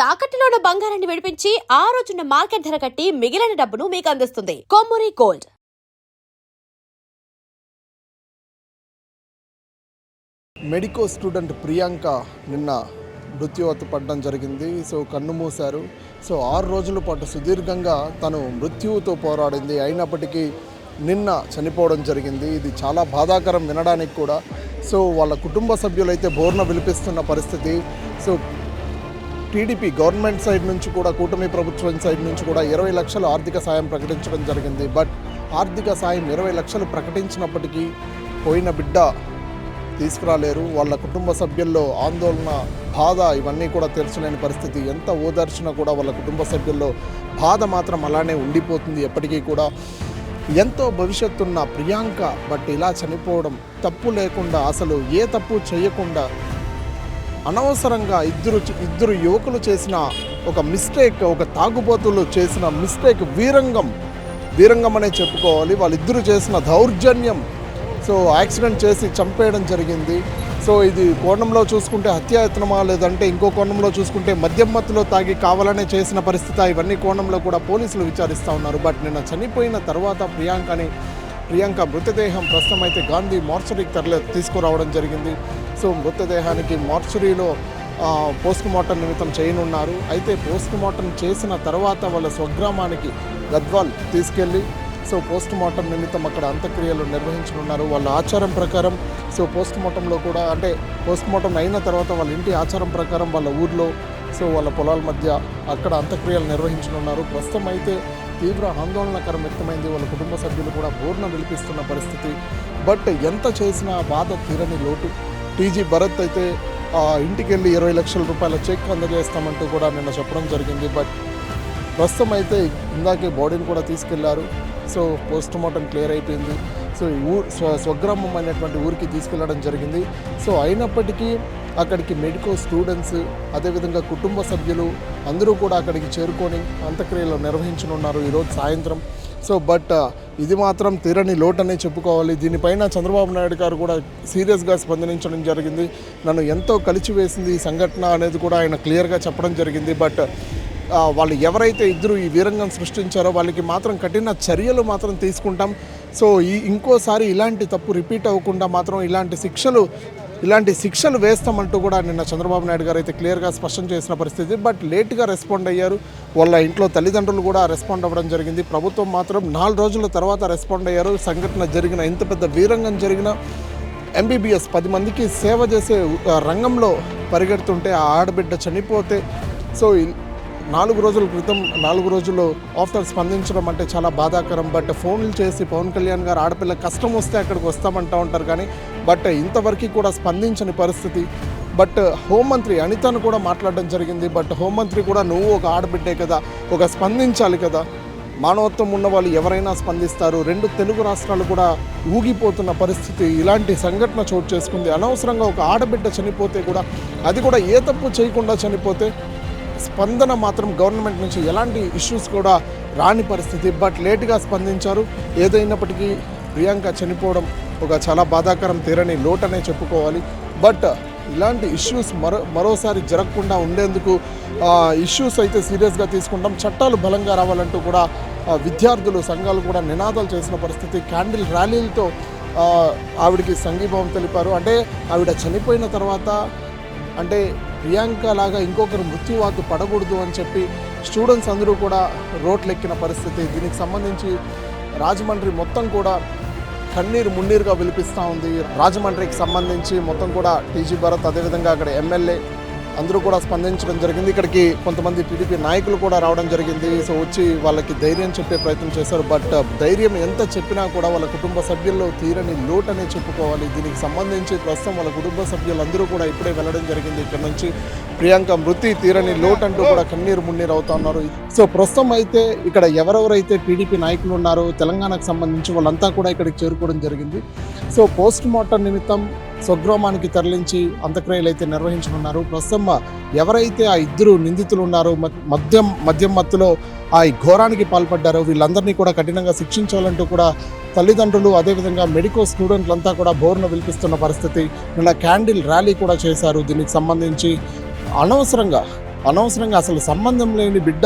తాకట్టులో ఉన్న బంగారాన్ని విడిపించి ఆ రోజున్న మార్కెట్ ధర కట్టి మిగిలిన డబ్బును మీకు అందిస్తుంది Kommuri gold. Medico student Priyanka నిన్న మృత్యువత్తు పడడం జరిగింది. సో కన్ను మూశారు. సో 6 రోజుల పాటు సుదీర్ఘంగా తను మృత్యువుతో పోరాడింది. అయినప్పటికీ నిన్న చనిపోవడం జరిగింది. ఇది చాలా బాధాకరం వినడానికి కూడా. సో వాళ్ళ కుటుంబ సభ్యులైతే బోర్న విలిపిస్తున్న పరిస్థితి. సో టీడీపీ గవర్నమెంట్ సైడ్ నుంచి కూడా, కూటమి ప్రభుత్వం సైడ్ నుంచి కూడా 20 లక్షలు ఆర్థిక సాయం ప్రకటించడం జరిగింది. బట్ ఆర్థిక సాయం 20 లక్షలు ప్రకటించినప్పటికీ పోయిన బిడ్డ తీసుకురాలేరు. వాళ్ళ కుటుంబ సభ్యుల్లో ఆందోళన, బాధ ఇవన్నీ కూడా తీర్చలేని పరిస్థితి. ఎంత ఓదార్చినా కూడా వాళ్ళ కుటుంబ సభ్యుల్లో బాధ మాత్రం అలానే ఉండిపోతుంది ఎప్పటికీ కూడా. ఎంతో భవిష్యత్తున్న ప్రియాంక బట్ ఇలా చనిపోవడం, తప్పు లేకుండా, అసలు ఏ తప్పు చేయకుండా అనవసరంగా ఇద్దరు యువకులు చేసిన ఒక మిస్టేక్, ఒక తాగుబోతులు చేసిన మిస్టేక్ వీరంగం అనే చెప్పుకోవాలి. వాళ్ళిద్దరూ చేసిన దౌర్జన్యం. సో యాక్సిడెంట్ చేసి చంపేయడం జరిగింది. సో ఇది కోణంలో చూసుకుంటే హత్యాయత్నమా, లేదంటే ఇంకో కోణంలో చూసుకుంటే మద్యం మత్తులో తాగి కావాలనే చేసిన పరిస్థితి, ఇవన్నీ కోణంలో కూడా పోలీసులు విచారిస్తూ ఉన్నారు. బట్ నిన్న చనిపోయిన తర్వాత ప్రియాంక మృతదేహం ప్రస్తుతం అయితే గాంధీ మార్చరీకి తీసుకురావడం జరిగింది. సో మృతదేహానికి మార్చరీలో పోస్ట్ మార్టం నిమిత్తం చేయనున్నారు. అయితే పోస్ట్ మార్టం చేసిన తర్వాత వాళ్ళ స్వగ్రామానికి గద్వాల్ తీసుకెళ్ళి సో పోస్ట్ మార్టం నిమిత్తం అక్కడ అంత్యక్రియలు నిర్వహించనున్నారు. వాళ్ళ ఆచారం ప్రకారం సో పోస్ట్ మార్టంలో కూడా, అంటే పోస్ట్ మార్టం అయిన తర్వాత వాళ్ళ ఇంటి ఆచారం ప్రకారం వాళ్ళ ఊర్లో, సో వాళ్ళ పొలాల మధ్య అక్కడ అంత్యక్రియలు నిర్వహించనున్నారు. ప్రస్తుతం అయితే తీవ్ర ఆందోళనకరం వ్యక్తమైంది. వాళ్ళ కుటుంబ సభ్యులు కూడా బోర్న విలిపిస్తున్న పరిస్థితి. బట్ ఎంత చేసినా బాధ తీరని లోటు. టీజీ భరత్ అయితే ఇంటికి వెళ్ళి 20 లక్షల రూపాయల చెక్ అందజేస్తామంటూ కూడా నిన్న చెప్పడం జరిగింది. బట్ ప్రస్తుతం అయితే ఇందాకే బాడీని కూడా తీసుకెళ్లారు. సో పోస్ట్ మార్టం క్లియర్ అయిపోయింది. సో స్వగ్రామం అనేటువంటి ఊరికి తీసుకెళ్లడం జరిగింది. సో అయినప్పటికీ అక్కడికి మెడికో స్టూడెంట్స్, అదేవిధంగా కుటుంబ సభ్యులు అందరూ కూడా అక్కడికి చేరుకొని అంత్యక్రియలు నిర్వహించనున్నారు ఈరోజు సాయంత్రం. సో బట్ ఇది మాత్రం తీరని లోటనే చెప్పుకోవాలి. దీనిపైన చంద్రబాబు నాయుడు గారు కూడా సీరియస్గా స్పందించడం జరిగింది. నన్ను ఎంతో కలిచివేసింది ఈ సంఘటన అనేది కూడా ఆయన క్లియర్గా చెప్పడం జరిగింది. బట్ వాళ్ళు ఎవరైతే ఇద్దరు ఈ వీరంగం సృష్టించారో వాళ్ళకి మాత్రం కఠిన చర్యలు మాత్రం తీసుకుంటాం. సో ఇంకోసారి ఇలాంటి తప్పు రిపీట్ అవ్వకుండా మాత్రం ఇలాంటి శిక్షలు వేస్తామంటూ కూడా నిన్న చంద్రబాబు నాయుడు గారు అయితే క్లియర్గా స్పష్టం చేసిన పరిస్థితి. బట్ లేట్గా రెస్పాండ్ అయ్యారు. వాళ్ళ ఇంట్లో తల్లిదండ్రులు కూడా రెస్పాండ్ అవ్వడం జరిగింది. ప్రభుత్వం మాత్రం 4 రోజుల తర్వాత రెస్పాండ్ అయ్యారు. సంఘటన జరిగిన, ఇంత పెద్ద వీరంగం జరిగిన, MBBS 10 మందికి సేవ చేసే రంగంలో పరిగెడుతుంటే ఆ ఆడబిడ్డ చనిపోతే, సో 4 రోజుల క్రితం 4 రోజుల్లో ఆఫ్టర్ స్పందించడం అంటే చాలా బాధాకరం. బట్ ఫోన్లు చేసి పవన్ కళ్యాణ్ గారు ఆడపిల్ల కష్టం వస్తే అక్కడికి వస్తామంటూ ఉంటారు కానీ బట్ ఇంతవరకు కూడా స్పందించని పరిస్థితి. బట్ హోంమంత్రి అనితను కూడా మాట్లాడడం జరిగింది. బట్ హోంమంత్రి కూడా నువ్వు ఒక ఆడబిడ్డే కదా, ఒక స్పందించాలి కదా, మానవత్వం ఉన్న వాళ్ళు ఎవరైనా స్పందిస్తారు. 2 తెలుగు రాష్ట్రాలు కూడా ఊగిపోతున్న పరిస్థితి. ఇలాంటి సంఘటన చోటు చేసుకుంది. అనవసరంగా ఒక ఆడబిడ్డ చనిపోతే కూడా, అది కూడా ఏ తప్పు చేయకుండా చనిపోతే స్పందన మాత్రం గవర్నమెంట్ నుంచి ఎలాంటి ఇష్యూస్ కూడా రాని పరిస్థితి. బట్ లేటుగా స్పందించారు. ఏదైనప్పటికీ ప్రియాంక చనిపోవడం ఒక చాలా బాధాకరం, తీరని లోటనే చెప్పుకోవాలి. బట్ ఇలాంటి ఇష్యూస్ మరోసారి జరగకుండా ఉండేందుకు ఇష్యూస్ అయితే సీరియస్గా తీసుకుంటాం. చట్టాలు బలంగా రావాలంటూ కూడా విద్యార్థులు సంఘాలు కూడా నినాదాలు చేసిన పరిస్థితి. క్యాండిల్ ర్యాలీలతో ఆవిడికి సంఘీభావం తెలిపారు. అంటే ఆవిడ చనిపోయిన తర్వాత, అంటే ప్రియాంక లాగా ఇంకొకరు మృత్యువాతు పడకూడదు అని చెప్పి స్టూడెంట్స్ అందరూ కూడా రోడ్లెక్కిన పరిస్థితి. దీనికి సంబంధించి రాజమండ్రి మొత్తం కూడా మున్నీరుగా విలిపిస్తూ ఉంది. రాజమండ్రికి సంబంధించి మొత్తం కూడా టీజీ భరత్, అదేవిధంగా అక్కడ ఎమ్మెల్యే అందరూ కూడా స్పందించడం జరిగింది. ఇక్కడికి కొంతమంది టీడీపీ నాయకులు కూడా రావడం జరిగింది. సో వచ్చి వాళ్ళకి ధైర్యం చెప్పే ప్రయత్నం చేశారు. బట్ ధైర్యం ఎంత చెప్పినా కూడా వాళ్ళ కుటుంబ సభ్యుల్లో తీరని లోటనే చెప్పుకోవాలి. దీనికి సంబంధించి ప్రస్తుతం వాళ్ళ కుటుంబ సభ్యులందరూ కూడా ఇప్పుడే వెళ్ళడం జరిగింది ఇక్కడ నుంచి. ప్రియాంక మృతి తీరని లోటు అంటూ కూడా మున్నీరు అవుతా ఉన్నారు. సో ప్రస్తుతం అయితే ఇక్కడ ఎవరెవరైతే టీడీపీ నాయకులు ఉన్నారో తెలంగాణకు సంబంధించి వాళ్ళంతా కూడా ఇక్కడికి చేరుకోవడం జరిగింది. సో పోస్ట్ మార్టం నిమిత్తం స్వగ్రామానికి తరలించి అంత్యక్రియలు అయితే నిర్వహించనున్నారు. ప్రస్తుతం ఎవరైతే ఆ ఇద్దరు నిందితులు ఉన్నారో, మద్యం మత్తులో ఆ ఘోరానికి పాల్పడ్డారో వీళ్ళందరినీ కూడా కఠినంగా శిక్షించాలంటూ కూడా తల్లిదండ్రులు, అదేవిధంగా మెడికో స్టూడెంట్లంతా కూడా బోర్న విలిపిస్తున్న పరిస్థితి. నిన్న క్యాండిల్ ర్యాలీ కూడా చేశారు. దీనికి సంబంధించి అనవసరంగా అనవసరంగా అసలు సంబంధం లేని బిడ్డ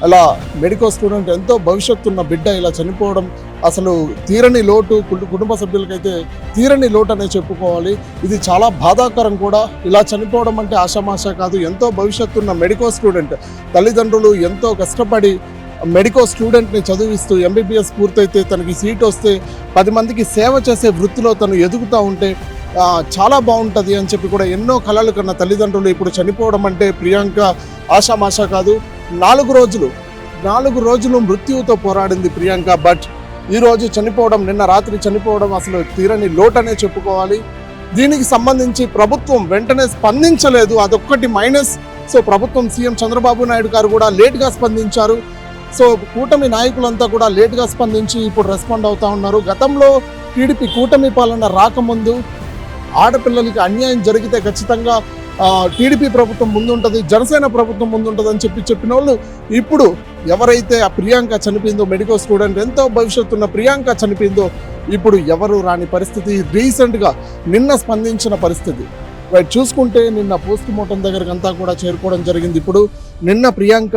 అలా మెడికల్ స్టూడెంట్ ఎంతో భవిష్యత్తు ఉన్న బిడ్డ ఇలా చనిపోవడం అసలు తీరని లోటు, కుటుంబ సభ్యులకైతే తీరని లోటు అనే చెప్పుకోవాలి. ఇది చాలా బాధాకరం కూడా. ఇలా చనిపోవడం అంటే ఆషామాషా కాదు. ఎంతో భవిష్యత్తు ఉన్న మెడికల్ స్టూడెంట్ తల్లిదండ్రులు ఎంతో కష్టపడి మెడికల్ స్టూడెంట్ని చదివిస్తూ ఎంబీబీఎస్ పూర్తయితే తనకి సీట్ వస్తే 10 మందికి సేవ చేసే వృత్తిలో తను ఎదుగుతూ ఉంటే చాలా బాగుంటుంది అని చెప్పి కూడా ఎన్నో కలలు కన్న తల్లిదండ్రులు ఇప్పుడు చనిపోవడం అంటే ప్రియాంక ఆషామాషా కాదు. 4 రోజులు మృత్యువుతో పోరాడింది ప్రియాంక. బట్ ఈరోజు చనిపోవడం, నిన్న రాత్రి చనిపోవడం అసలు తీరని లోటనే చెప్పుకోవాలి. దీనికి సంబంధించి ప్రభుత్వం వెంటనే స్పందించలేదు, అదొక్కటి మైనస్. సో ప్రభుత్వం సీఎం చంద్రబాబు నాయుడు గారు కూడా లేట్గా స్పందించారు. సో కూటమి నాయకులంతా కూడా లేట్గా స్పందించి ఇప్పుడు రెస్పాండ్ అవుతా ఉన్నారు. గతంలో టీడీపీ కూటమి పాలన రాకముందు ఆడపిల్లలకి అన్యాయం జరిగితే ఖచ్చితంగా టీడీపీ ప్రభుత్వం ముందుంటుంది, జనసేన ప్రభుత్వం ముందుంటుంది అని చెప్పిన వాళ్ళు ఇప్పుడు ఎవరైతే ఆ ప్రియాంక చనిపోయిందో, మెడికల్ స్టూడెంట్ ఎంతో భవిష్యత్తు ఉన్న ప్రియాంక చనిపోయిందో, ఇప్పుడు ఎవరు రాని పరిస్థితి. రీసెంట్గా నిన్న స్పందించిన పరిస్థితి చూసుకుంటే నిన్న పోస్ట్ మార్టం దగ్గరకు అంతా కూడా చేరుకోవడం జరిగింది. ఇప్పుడు నిన్న ప్రియాంక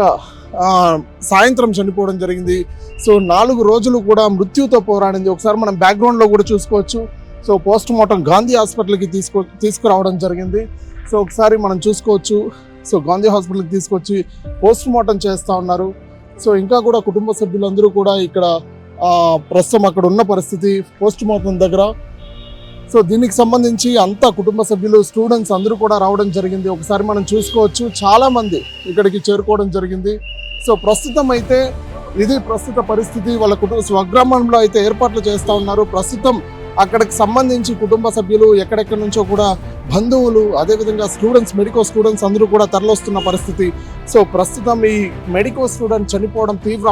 సాయంత్రం చనిపోవడం జరిగింది. సో 4 రోజులు కూడా మృత్యుతో పోరాడింది. ఒకసారి మనం బ్యాక్గ్రౌండ్లో కూడా చూసుకోవచ్చు. సో పోస్ట్ మార్టం గాంధీ హాస్పిటల్కి తీసుకురావడం జరిగింది. సో ఒకసారి మనం చూసుకోవచ్చు. సో గాంధీ హాస్పిటల్కి తీసుకొచ్చి పోస్ట్ మార్టం చేస్తూ ఉన్నారు. సో ఇంకా కూడా కుటుంబ సభ్యులందరూ కూడా ఇక్కడ ప్రస్తుతం అక్కడ ఉన్న పరిస్థితి పోస్ట్ మార్టం దగ్గర. సో దీనికి సంబంధించి అంతా కుటుంబ సభ్యులు, స్టూడెంట్స్ అందరూ కూడా రావడం జరిగింది. ఒకసారి మనం చూసుకోవచ్చు, చాలామంది ఇక్కడికి చేరుకోవడం జరిగింది. సో ప్రస్తుతం అయితే ఇది ప్రస్తుత పరిస్థితి. వాళ్ళ స్వగ్రామంలో అయితే ఏర్పాట్లు చేస్తూ ఉన్నారు. ప్రస్తుతం అక్కడికి సంబంధించి కుటుంబ సభ్యులు ఎక్కడెక్కడి నుంచో కూడా బంధువులు, అదేవిధంగా స్టూడెంట్స్, మెడికల్ స్టూడెంట్స్ అందరూ కూడా తరలిస్తున్న పరిస్థితి. సో ప్రస్తుతం ఈ మెడికల్ స్టూడెంట్ చనిపోవడం తీవ్ర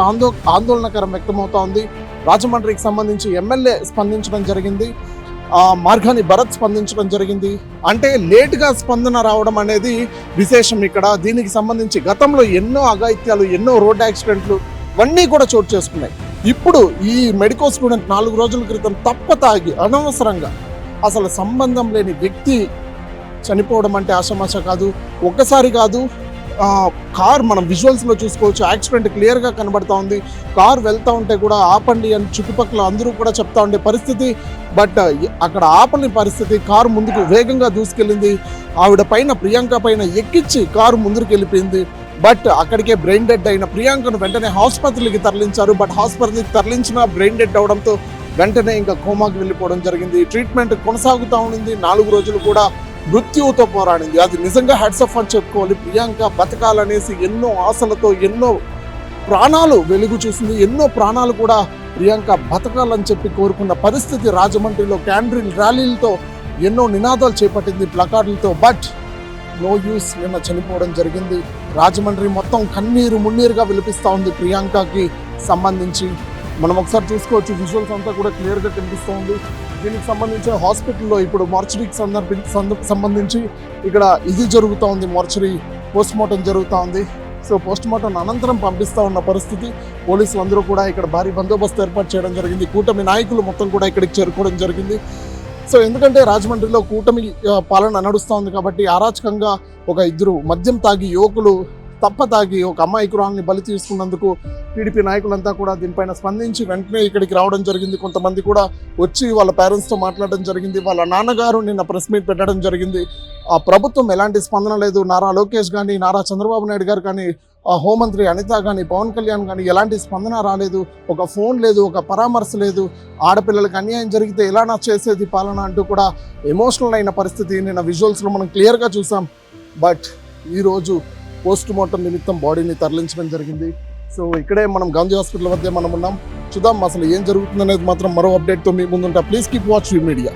ఆందోళనకరం వ్యక్తమవుతా ఉంది. రాజమండ్రికి సంబంధించి ఎమ్మెల్యే స్పందించడం జరిగింది, మార్గాని భరత్ స్పందించడం జరిగింది. అంటే లేట్గా స్పందన రావడం అనేది విశేషం ఇక్కడ. దీనికి సంబంధించి గతంలో ఎన్నో అఘాయిత్యాలు, ఎన్నో రోడ్ యాక్సిడెంట్లు ఇవన్నీ కూడా చోటు చేసుకున్నాయి. ఇప్పుడు ఈ మెడికల్ స్టూడెంట్ 4 రోజుల క్రితం తాగి అనవసరంగా అసలు సంబంధం లేని వ్యక్తి చనిపోవడం అంటే ఆషామాషా కాదు. ఒక్కసారి కాదు, కార్ మనం విజువల్స్లో చూసుకోవచ్చు, యాక్సిడెంట్ క్లియర్గా కనబడతా ఉంది. కార్ వెళ్తూ ఉంటే కూడా ఆపండి అని చుట్టుపక్కల అందరూ కూడా చెప్తా ఉండే పరిస్థితి. బట్ అక్కడ ఆపని పరిస్థితి, కారు ముందుకు వేగంగా దూసుకెళ్ళింది. ఆవిడ పైన, ప్రియాంక పైన ఎక్కించి కారు ముందుకు వెళ్ళిపోయింది. బట్ అక్కడికే బ్రెయిన్ డెడ్ అయిన ప్రియాంకను వెంటనే హాస్పిటల్కి తరలించారు. బట్ హాస్పిటల్కి తరలించిన బ్రెయిన్ డెడ్ అవడంతో వెంటనే ఇంకా కోమాకి వెళ్ళిపోవడం జరిగింది. ట్రీట్మెంట్ కొనసాగుతూ ఉండింది. 4 రోజులు కూడా మృత్యువుతో పోరాడింది. అది నిజంగా హెడ్స్ ఆఫ్ అని చెప్పుకోవాలి. ప్రియాంక బతకాలనేసి ఎన్నో ఆశలతో, ఎన్నో ప్రాణాలు వెలుగు చూసింది. ఎన్నో ప్రాణాలు కూడా ప్రియాంక బతకాలని చెప్పి కోరుకున్న పరిస్థితి. రాజమండ్రిలో క్యాండిల్ ర్యాలీలతో ఎన్నో నినాదాలు చేపట్టింది, ప్లకార్డులతో. బట్ నో యూస్, నిన్న చనిపోవడం జరిగింది. రాజమండ్రి మొత్తం కన్నీరు మున్నీరుగా విలిపిస్తూ ఉంది ప్రియాంకకి సంబంధించి. మనం ఒకసారి చూసుకోవచ్చు, విజువల్స్ అంతా కూడా క్లియర్గా కనిపిస్తూ ఉంది. దీనికి సంబంధించిన హాస్పిటల్లో ఇప్పుడు మార్చరీకి సంబంధించి ఇక్కడ ఇది జరుగుతూ ఉంది, మార్చరీ పోస్ట్ మార్టం జరుగుతూ ఉంది. సో పోస్ట్ మార్టం అనంతరం పంపిస్తూ ఉన్న పరిస్థితి. పోలీసులు అందరూ కూడా ఇక్కడ భారీ బందోబస్తు ఏర్పాటు చేయడం జరిగింది. కూటమి నాయకులు మొత్తం కూడా ఇక్కడికి చేరుకోవడం జరిగింది. సో ఎందుకంటే రాజమండ్రిలో కూటమి పాలన నడుస్తూ ఉంది కాబట్టి అరాచకంగా ఒక 2 మద్యం తాగి యువకులు తాగి ఒక అమ్మాయికురాల్ని బలి తీసుకున్నందుకు టీడీపీ నాయకులంతా కూడా దీనిపైన స్పందించి వెంటనే ఇక్కడికి రావడం జరిగింది. కొంతమంది కూడా వచ్చి వాళ్ళ పేరెంట్స్తో మాట్లాడడం జరిగింది. వాళ్ళ నాన్నగారు నిన్న ప్రెస్ మీట్ పెట్టడం జరిగింది. ఆ ప్రభుత్వం ఎలాంటి స్పందన లేదు. నారా లోకేష్ కానీ, నారా చంద్రబాబు నాయుడు గారు కానీ, హోంమంత్రి అనిత కానీ, పవన్ కళ్యాణ్ కానీ ఎలాంటి స్పందన రాలేదు. ఒక ఫోన్ లేదు, ఒక పరామర్శ లేదు. ఆడపిల్లలకు అన్యాయం జరిగితే ఎలా నా చేసేది పాలన అంటూ కూడా ఎమోషనల్ అయిన పరిస్థితి నిన్న విజువల్స్లో మనం క్లియర్గా చూసాం. బట్ ఈరోజు పోస్ట్ మార్టం నిమిత్తం బాడీని తరలించడం జరిగింది. సో ఇక్కడే మనం గాంధీ హాస్పిటల్ వద్ద మనం ఉన్నాం. చూద్దాం అసలు ఏం జరుగుతుందనేది మాత్రం మరో అప్డేట్తో మీ ముందుంటా. Please keep watch you media.